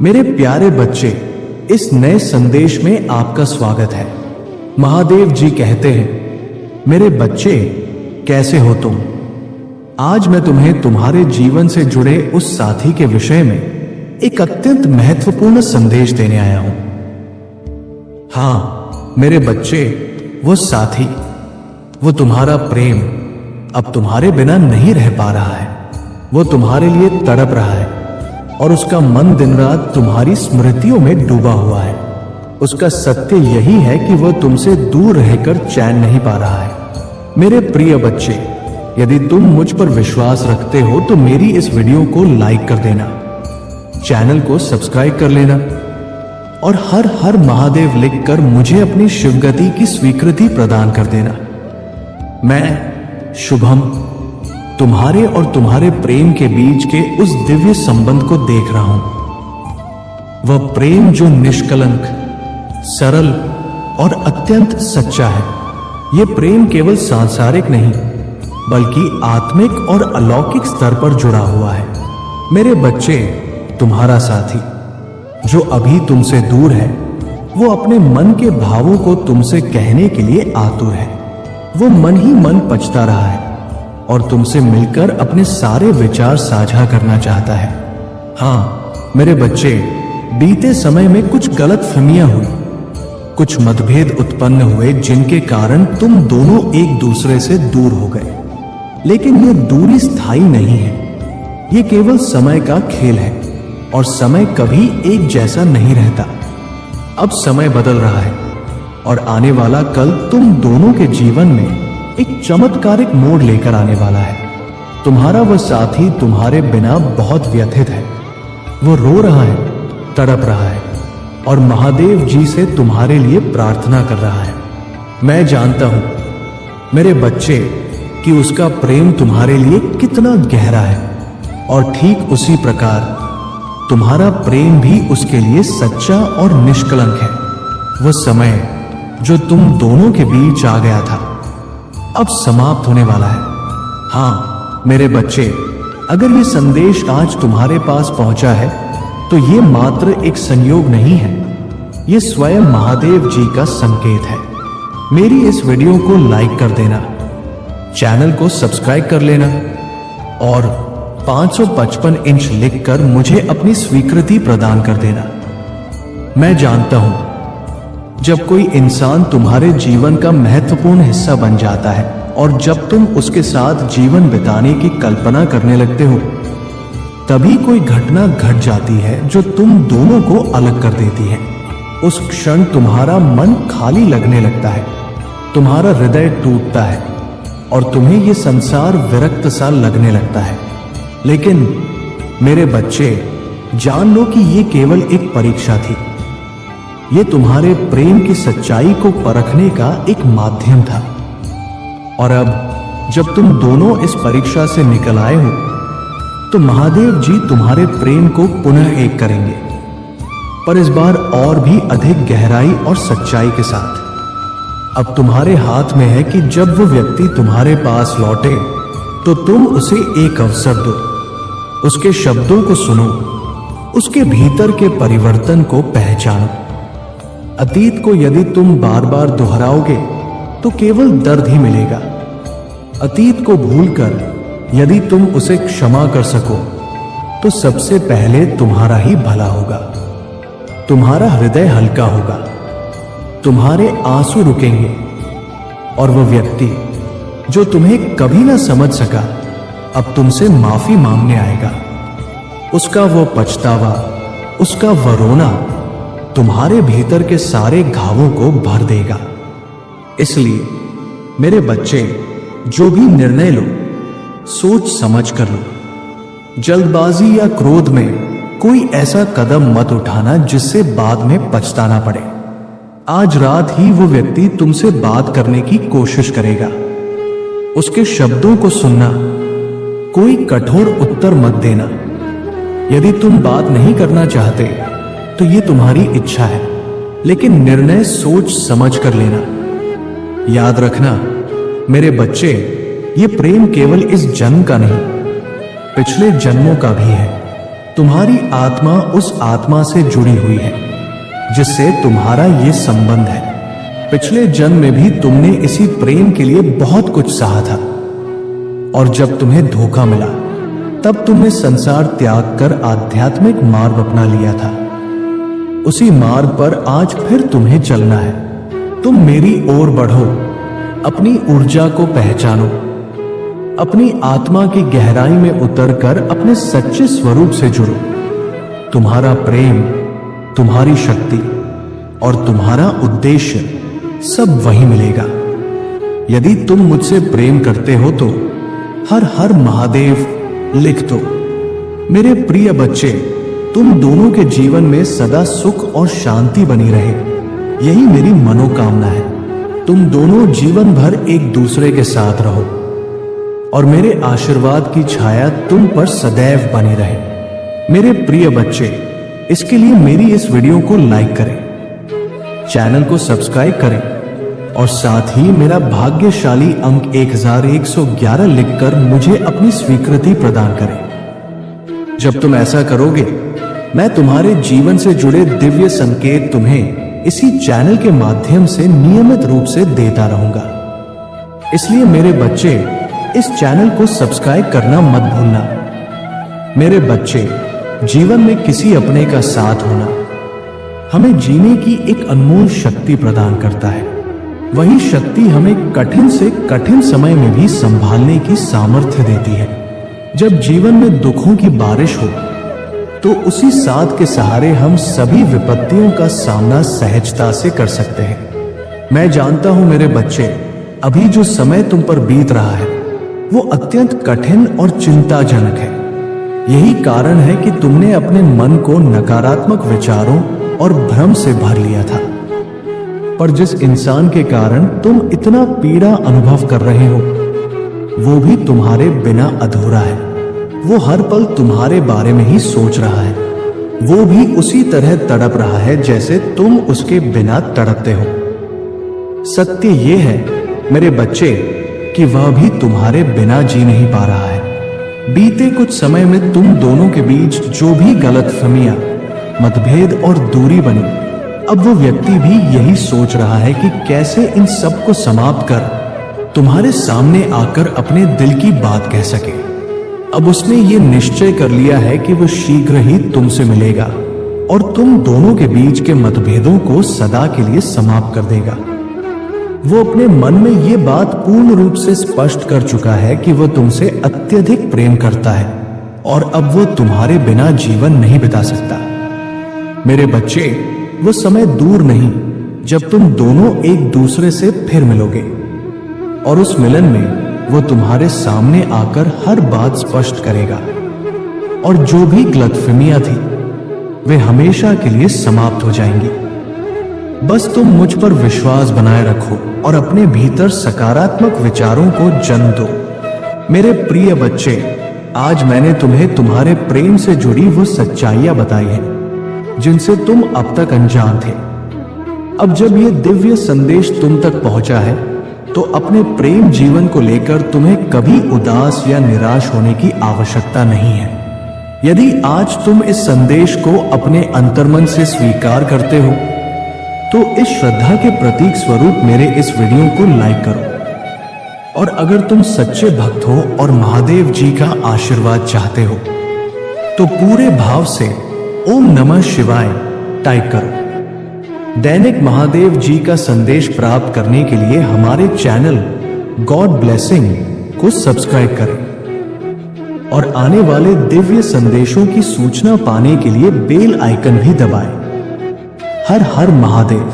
मेरे प्यारे बच्चे, इस नए संदेश में आपका स्वागत है। महादेव जी कहते हैं, मेरे बच्चे कैसे हो तुम। आज मैं तुम्हें तुम्हारे जीवन से जुड़े उस साथी के विषय में एक अत्यंत महत्वपूर्ण संदेश देने आया हूं। हाँ मेरे बच्चे, वो साथी, वो तुम्हारा प्रेम अब तुम्हारे बिना नहीं रह पा रहा है। वो तुम्हारे लिए तड़प रहा है और उसका मन दिन रात तुम्हारी स्मृतियों में डूबा हुआ है। उसका सत्य यही है कि वह तुमसे दूर रहकर चैन नहीं पा रहा है। मेरे प्रिय बच्चे, यदि तुम मुझ पर विश्वास रखते हो तो मेरी इस वीडियो को लाइक कर देना, चैनल को सब्सक्राइब कर लेना और हर हर महादेव लिखकर मुझे अपनी शिवगति की स्वीकृति प्रदान कर देना। मैं शुभम तुम्हारे और तुम्हारे प्रेम के बीच के उस दिव्य संबंध को देख रहा हूं। वह प्रेम जो निष्कलंक, सरल और अत्यंत सच्चा है। यह प्रेम केवल सांसारिक नहीं बल्कि आत्मिक और अलौकिक स्तर पर जुड़ा हुआ है। मेरे बच्चे, तुम्हारा साथी जो अभी तुमसे दूर है, वो अपने मन के भावों को तुमसे कहने के लिए आतुर है। वो मन ही मन पछता रहा है और तुमसे मिलकर अपने सारे विचार साझा करना चाहता है। हाँ मेरे बच्चे, बीते समय में कुछ गलतफहमियां हुई, कुछ मतभेद उत्पन्न हुए जिनके कारण तुम दोनों एक दूसरे से दूर हो गए। लेकिन ये दूरी स्थायी नहीं है, ये केवल समय का खेल है और समय कभी एक जैसा नहीं रहता। अब समय बदल रहा है और आने वाला कल तुम दोनों के जीवन में एक चमत्कारिक मोड़ लेकर आने वाला है। तुम्हारा वह साथी तुम्हारे बिना बहुत व्यथित है। वो रो रहा है, तड़प रहा है और महादेव जी से तुम्हारे लिए प्रार्थना कर रहा है। मैं जानता हूं मेरे बच्चे कि उसका प्रेम तुम्हारे लिए कितना गहरा है और ठीक उसी प्रकार तुम्हारा प्रेम भी उसके लिए सच्चा और निष्कलंक है। वह समय जो तुम दोनों के बीच आ गया था अब समाप्त होने वाला है। हाँ मेरे बच्चे, अगर ये संदेश आज तुम्हारे पास पहुंचा है तो ये मात्र एक संयोग नहीं है, ये स्वयं महादेव जी का संकेत है। मेरी इस वीडियो को लाइक कर देना, चैनल को सब्सक्राइब कर लेना और 555 इंच लिखकर मुझे अपनी स्वीकृति प्रदान कर देना। मैं जानता हूं जब कोई इंसान तुम्हारे जीवन का महत्वपूर्ण हिस्सा बन जाता है और जब तुम उसके साथ जीवन बिताने की कल्पना करने लगते हो, तभी कोई घटना घट जाती है जो तुम दोनों को अलग कर देती है। उस क्षण तुम्हारा मन खाली लगने लगता है, तुम्हारा हृदय टूटता है और तुम्हें यह संसार विरक्त सा लगने लगता है। लेकिन मेरे बच्चे, जान लो कि यह केवल एक परीक्षा थी। ये तुम्हारे प्रेम की सच्चाई को परखने का एक माध्यम था। और अब जब तुम दोनों इस परीक्षा से निकल आए हो तो महादेव जी तुम्हारे प्रेम को पुनः एक करेंगे, पर इस बार और भी अधिक गहराई और सच्चाई के साथ। अब तुम्हारे हाथ में है कि जब वो व्यक्ति तुम्हारे पास लौटे तो तुम उसे एक अवसर दो, उसके शब्दों को सुनो, उसके भीतर के परिवर्तन को पहचानो। अतीत को यदि तुम बार बार दोहराओगे तो केवल दर्द ही मिलेगा। अतीत को भूलकर यदि तुम उसे क्षमा कर सको तो सबसे पहले तुम्हारा ही भला होगा। तुम्हारा हृदय हल्का होगा, तुम्हारे आंसू रुकेंगे और वह व्यक्ति जो तुम्हें कभी ना समझ सका अब तुमसे माफी मांगने आएगा। उसका वो पछतावा, उसका वह रोना तुम्हारे भीतर के सारे घावों को भर देगा। इसलिए मेरे बच्चे, जो भी निर्णय लो सोच समझ कर लो। जल्दबाजी या क्रोध में कोई ऐसा कदम मत उठाना जिससे बाद में पछताना पड़े। आज रात ही वो व्यक्ति तुमसे बात करने की कोशिश करेगा। उसके शब्दों को सुनना, कोई कठोर उत्तर मत देना। यदि तुम बात नहीं करना चाहते तो ये तुम्हारी इच्छा है, लेकिन निर्णय सोच समझ कर लेना। याद रखना मेरे बच्चे, ये प्रेम केवल इस जन्म का नहीं, पिछले जन्मों का भी है। तुम्हारी आत्मा उस आत्मा से जुड़ी हुई है जिससे तुम्हारा ये संबंध है। पिछले जन्म में भी तुमने इसी प्रेम के लिए बहुत कुछ सहा था, और जब तुम्हें धोखा मिला तब तुमने संसार त्याग कर आध्यात्मिक मार्ग अपना लिया था। उसी मार्ग पर आज फिर तुम्हें चलना है। तुम मेरी ओर बढ़ो, अपनी ऊर्जा को पहचानो, अपनी आत्मा की गहराई में उतरकर अपने सच्चे स्वरूप से जुड़ो। तुम्हारा प्रेम, तुम्हारी शक्ति और तुम्हारा उद्देश्य सब वही मिलेगा। यदि तुम मुझसे प्रेम करते हो तो हर हर महादेव लिख दो। मेरे प्रिय बच्चे, तुम दोनों के जीवन में सदा सुख और शांति बनी रहे, यही मेरी मनोकामना है। तुम दोनों जीवन भर एक दूसरे के साथ रहो और मेरे आशीर्वाद की छाया तुम पर सदैव बनी रहे। मेरे प्रिय बच्चे, इसके लिए मेरी इस वीडियो को लाइक करें, चैनल को सब्सक्राइब करें और साथ ही मेरा भाग्यशाली अंक 1111 लिखकर मुझे अपनी स्वीकृति प्रदान करें। जब तुम ऐसा करोगे, मैं तुम्हारे जीवन से जुड़े दिव्य संकेत तुम्हें इसी चैनल के माध्यम से नियमित रूप से देता रहूंगा। इसलिए मेरे बच्चे, इस चैनल को सब्सक्राइब करना मत भूलना। मेरे बच्चे, जीवन में किसी अपने का साथ होना हमें जीने की एक अनमोल शक्ति प्रदान करता है। वही शक्ति हमें कठिन से कठिन समय में भी संभालने की सामर्थ्य देती है। जब जीवन में दुखों की बारिश हो तो उसी साथ के सहारे हम सभी विपत्तियों का सामना सहजता से कर सकते हैं। मैं जानता हूं मेरे बच्चे, अभी जो समय तुम पर बीत रहा है वो अत्यंत कठिन और चिंताजनक है। यही कारण है कि तुमने अपने मन को नकारात्मक विचारों और भ्रम से भर लिया था। पर जिस इंसान के कारण तुम इतना पीड़ा अनुभव कर रहे हो, वो भी तुम्हारे बिना अधूरा है। वो हर पल तुम्हारे बारे में ही सोच रहा है। वो भी उसी तरह तड़प रहा है जैसे तुम उसके बिना तड़पते हो। सत्य ये है मेरे बच्चे कि वह भी तुम्हारे बिना जी नहीं पा रहा है। बीते कुछ समय में तुम दोनों के बीच जो भी गलतफहमियां, मतभेद और दूरी बनी, अब वो व्यक्ति भी यही सोच रहा है कि कैसे इन सब को समाप्त कर तुम्हारे सामने आकर अपने दिल की बात कह सके। अब उसने ये निश्चय कर लिया है कि वो शीघ्र ही तुमसे मिलेगा और तुम दोनों के बीच के मतभेदों को सदा के लिए समाप्त कर देगा। वो अपने मन में ये बात पूर्ण रूप से स्पष्ट कर चुका है कि वो तुमसे अत्यधिक प्रेम करता है और अब वो तुम्हारे बिना जीवन नहीं बिता सकता। मेरे बच्चे, वो समय दूर नहीं जब तुम दोनों एक दूसरे से फिर मिलोगे और उस मिलन में वो तुम्हारे सामने आकर हर बात स्पष्ट करेगा और जो भी गलतफहमियां थी वे हमेशा के लिए समाप्त हो जाएंगी। बस तुम मुझ पर विश्वास बनाए रखो और अपने भीतर सकारात्मक विचारों को जन्म दो। मेरे प्रिय बच्चे, आज मैंने तुम्हें तुम्हारे प्रेम से जुड़ी वो सच्चाइयां बताई हैं जिनसे तुम अब तक अनजान थे। अब जब ये दिव्य संदेश तुम तक पहुंचा है तो अपने प्रेम जीवन को लेकर तुम्हें कभी उदास या निराश होने की आवश्यकता नहीं है। यदि आज तुम इस संदेश को अपने अंतर्मन से स्वीकार करते हो तो इस श्रद्धा के प्रतीक स्वरूप मेरे इस वीडियो को लाइक करो। और अगर तुम सच्चे भक्त हो और महादेव जी का आशीर्वाद चाहते हो तो पूरे भाव से ओम नमः शिवाय टाइप करो। दैनिक महादेव जी का संदेश प्राप्त करने के लिए हमारे चैनल गॉड ब्लेसिंग को सब्सक्राइब करें और आने वाले दिव्य संदेशों की सूचना पाने के लिए बेल आइकन भी दबाएं। हर हर महादेव।